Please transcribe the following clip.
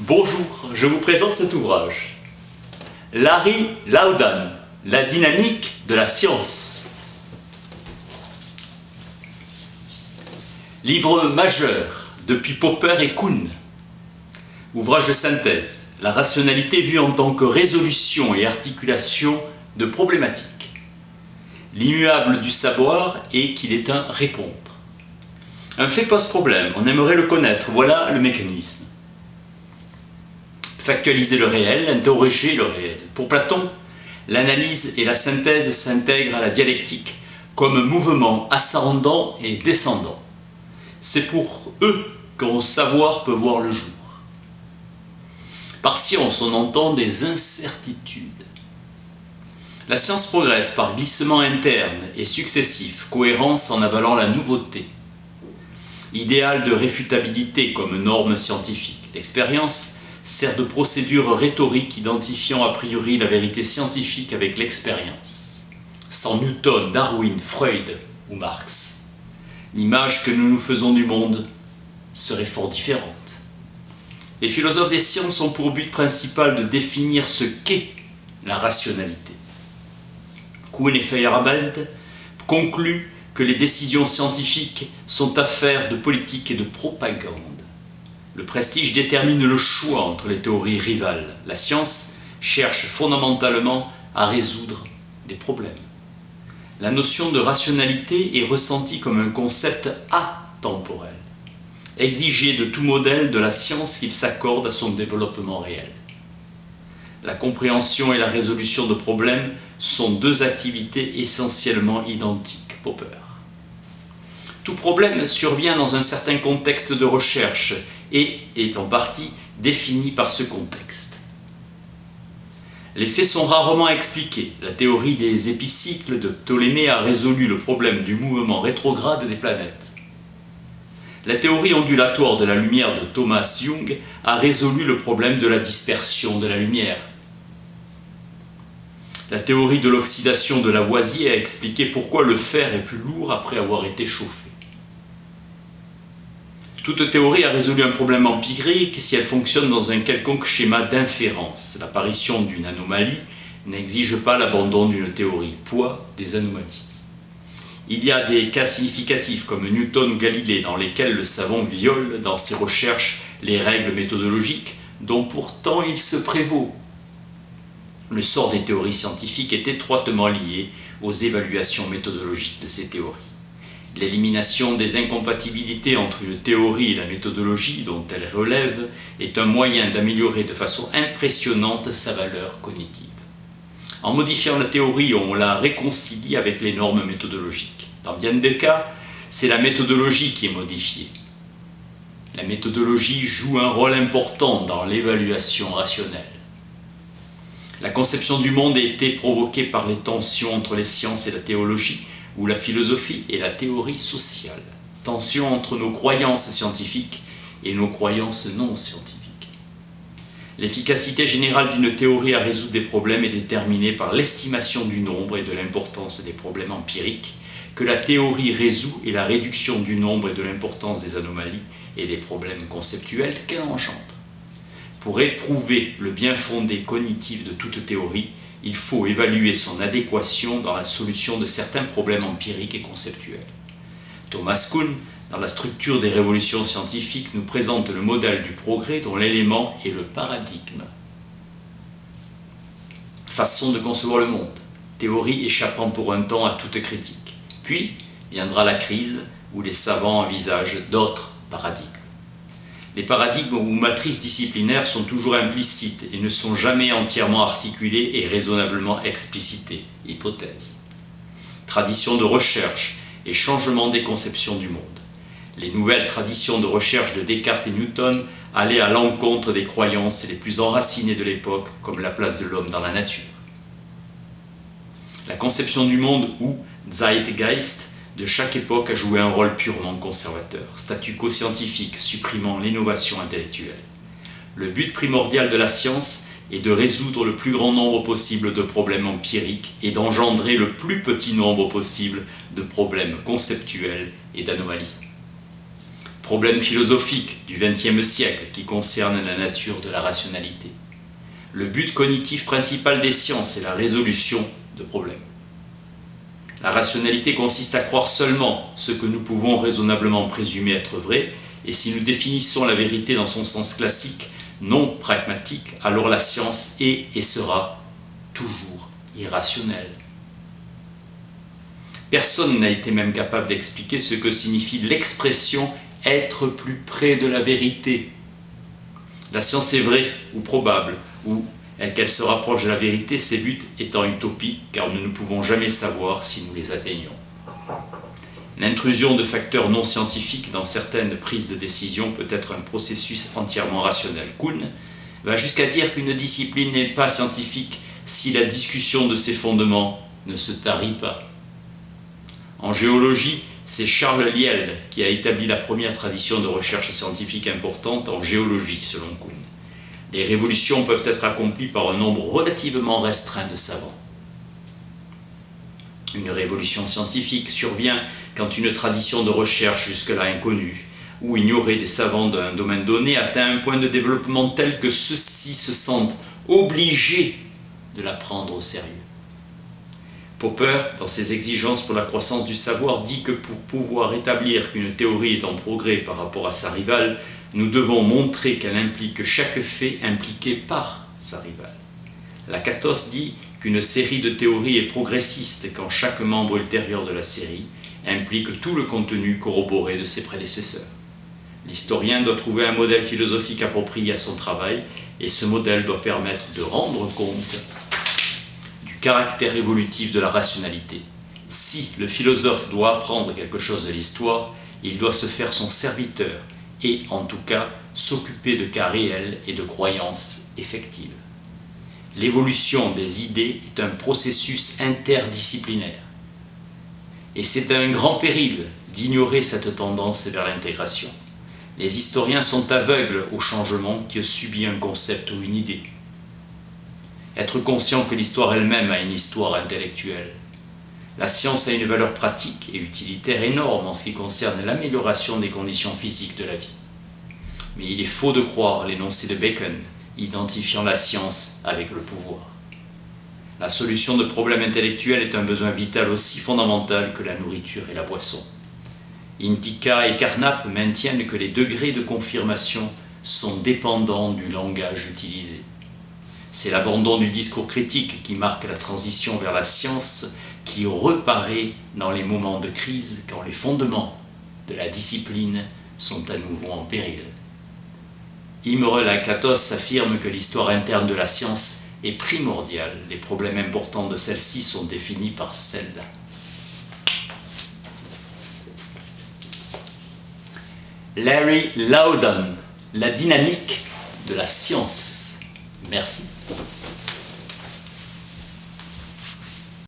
Bonjour, je vous présente cet ouvrage. Larry Laudan, la dynamique de la science. Livre majeur depuis Popper et Kuhn. Ouvrage de synthèse, la rationalité vue en tant que résolution et articulation de problématiques. L'immuable du savoir est qu'il est un répondre. Un fait pose problème, on aimerait le connaître, voilà le mécanisme. Factualiser le réel, interroger le réel. Pour Platon, l'analyse et la synthèse s'intègrent à la dialectique comme mouvement ascendant et descendant. C'est pour eux qu'un savoir peut voir le jour. Par science, on entend des incertitudes. La science progresse par glissement interne et successif, cohérence en avalant la nouveauté. Idéal de réfutabilité comme norme scientifique. L'expérience sert de procédure rhétorique identifiant a priori la vérité scientifique avec l'expérience. Sans Newton, Darwin, Freud ou Marx, l'image que nous nous faisons du monde serait fort différente. Les philosophes des sciences ont pour but principal de définir ce qu'est la rationalité. Kuhn et Feyerabend concluent que les décisions scientifiques sont affaires de politique et de propagande. Le prestige détermine le choix entre les théories rivales. La science cherche fondamentalement à résoudre des problèmes. La notion de rationalité est ressentie comme un concept atemporel, exigé de tout modèle de la science qu'il s'accorde à son développement réel. La compréhension et la résolution de problèmes sont deux activités essentiellement identiques. Popper. Tout problème survient dans un certain contexte de recherche et est en partie défini par ce contexte. Les faits sont rarement expliqués. La théorie des épicycles de Ptolémée a résolu le problème du mouvement rétrograde des planètes. La théorie ondulatoire de la lumière de Thomas Young a résolu le problème de la dispersion de la lumière. La théorie de l'oxydation de Lavoisier a expliqué pourquoi le fer est plus lourd après avoir été chauffé. Toute théorie a résolu un problème empirique si elle fonctionne dans un quelconque schéma d'inférence. L'apparition d'une anomalie n'exige pas l'abandon d'une théorie. Poids des anomalies. Il y a des cas significatifs comme Newton ou Galilée dans lesquels le savant viole dans ses recherches les règles méthodologiques dont pourtant il se prévaut. Le sort des théories scientifiques est étroitement lié aux évaluations méthodologiques de ces théories. L'élimination des incompatibilités entre une théorie et la méthodologie dont elle relève est un moyen d'améliorer de façon impressionnante sa valeur cognitive. En modifiant la théorie, on la réconcilie avec les normes méthodologiques. Dans bien des cas, c'est la méthodologie qui est modifiée. La méthodologie joue un rôle important dans l'évaluation rationnelle. La conception du monde a été provoquée par les tensions entre les sciences et la théologie, ou la philosophie et la théorie sociale. Tension entre nos croyances scientifiques et nos croyances non scientifiques. L'efficacité générale d'une théorie à résoudre des problèmes est déterminée par l'estimation du nombre et de l'importance des problèmes empiriques que la théorie résout et la réduction du nombre et de l'importance des anomalies et des problèmes conceptuels qu'elle engendre. Pour éprouver le bien fondé cognitif de toute théorie, il faut évaluer son adéquation dans la solution de certains problèmes empiriques et conceptuels. Thomas Kuhn, dans la structure des révolutions scientifiques, nous présente le modèle du progrès dont l'élément est le paradigme. Façon de concevoir le monde, théorie échappant pour un temps à toute critique. Puis viendra la crise où les savants envisagent d'autres paradigmes. Les paradigmes ou matrices disciplinaires sont toujours implicites et ne sont jamais entièrement articulés et raisonnablement explicités. Hypothèse. Tradition de recherche et changement des conceptions du monde. Les nouvelles traditions de recherche de Descartes et Newton allaient à l'encontre des croyances les plus enracinées de l'époque, comme la place de l'homme dans la nature. La conception du monde ou Zeitgeist de chaque époque a joué un rôle purement conservateur, statu quo scientifique supprimant l'innovation intellectuelle. Le but primordial de la science est de résoudre le plus grand nombre possible de problèmes empiriques et d'engendrer le plus petit nombre possible de problèmes conceptuels et d'anomalies. problème philosophique du XXe siècle qui concerne la nature de la rationalité. Le but cognitif principal des sciences est la résolution de problèmes. La rationalité consiste à croire seulement ce que nous pouvons raisonnablement présumer être vrai, et si nous définissons la vérité dans son sens classique, non pragmatique, alors la science est et sera toujours irrationnelle. Personne n'a été même capable d'expliquer ce que signifie l'expression « être plus près de la vérité ». La science est vraie ou probable, ou qu'elle se rapproche de la vérité, ses buts étant utopiques, car nous ne pouvons jamais savoir si nous les atteignons. L'intrusion de facteurs non scientifiques dans certaines prises de décision peut être un processus entièrement rationnel. Kuhn va jusqu'à dire qu'une discipline n'est pas scientifique si la discussion de ses fondements ne se tarit pas. En géologie, c'est Charles Lyell qui a établi la première tradition de recherche scientifique importante en géologie, selon Kuhn. Les révolutions peuvent être accomplies par un nombre relativement restreint de savants. Une révolution scientifique survient quand une tradition de recherche jusque-là inconnue ou ignorée des savants d'un domaine donné atteint un point de développement tel que ceux-ci se sentent obligés de la prendre au sérieux. Popper, dans ses exigences pour la croissance du savoir, dit que pour pouvoir établir qu'une théorie est en progrès par rapport à sa rivale, nous devons montrer qu'elle implique chaque fait impliqué par sa rivale. Lakatos dit qu'une série de théories est progressiste quand chaque membre ultérieur de la série implique tout le contenu corroboré de ses prédécesseurs. L'historien doit trouver un modèle philosophique approprié à son travail, et ce modèle doit permettre de rendre compte du caractère évolutif de la rationalité. Si le philosophe doit apprendre quelque chose de l'histoire, il doit se faire son serviteur, et en tout cas s'occuper de cas réels et de croyances effectives. L'évolution des idées est un processus interdisciplinaire. Et c'est un grand péril d'ignorer cette tendance vers l'intégration. Les historiens sont aveugles au changement que subit un concept ou une idée. Être conscient que l'histoire elle-même a une histoire intellectuelle. La science a une valeur pratique et utilitaire énorme en ce qui concerne l'amélioration des conditions physiques de la vie. Mais il est faux de croire l'énoncé de Bacon, identifiant la science avec le pouvoir. La solution de problèmes intellectuels est un besoin vital aussi fondamental que la nourriture et la boisson. Intika et Carnap maintiennent que les degrés de confirmation sont dépendants du langage utilisé. C'est l'abandon du discours critique qui marque la transition vers la science qui reparaît dans les moments de crise quand les fondements de la discipline sont à nouveau en péril. Imre Lakatos affirme que l'histoire interne de la science est primordiale. Les problèmes importants de celle-ci sont définis par celle-là. Larry Loudon, la dynamique de la science. Merci.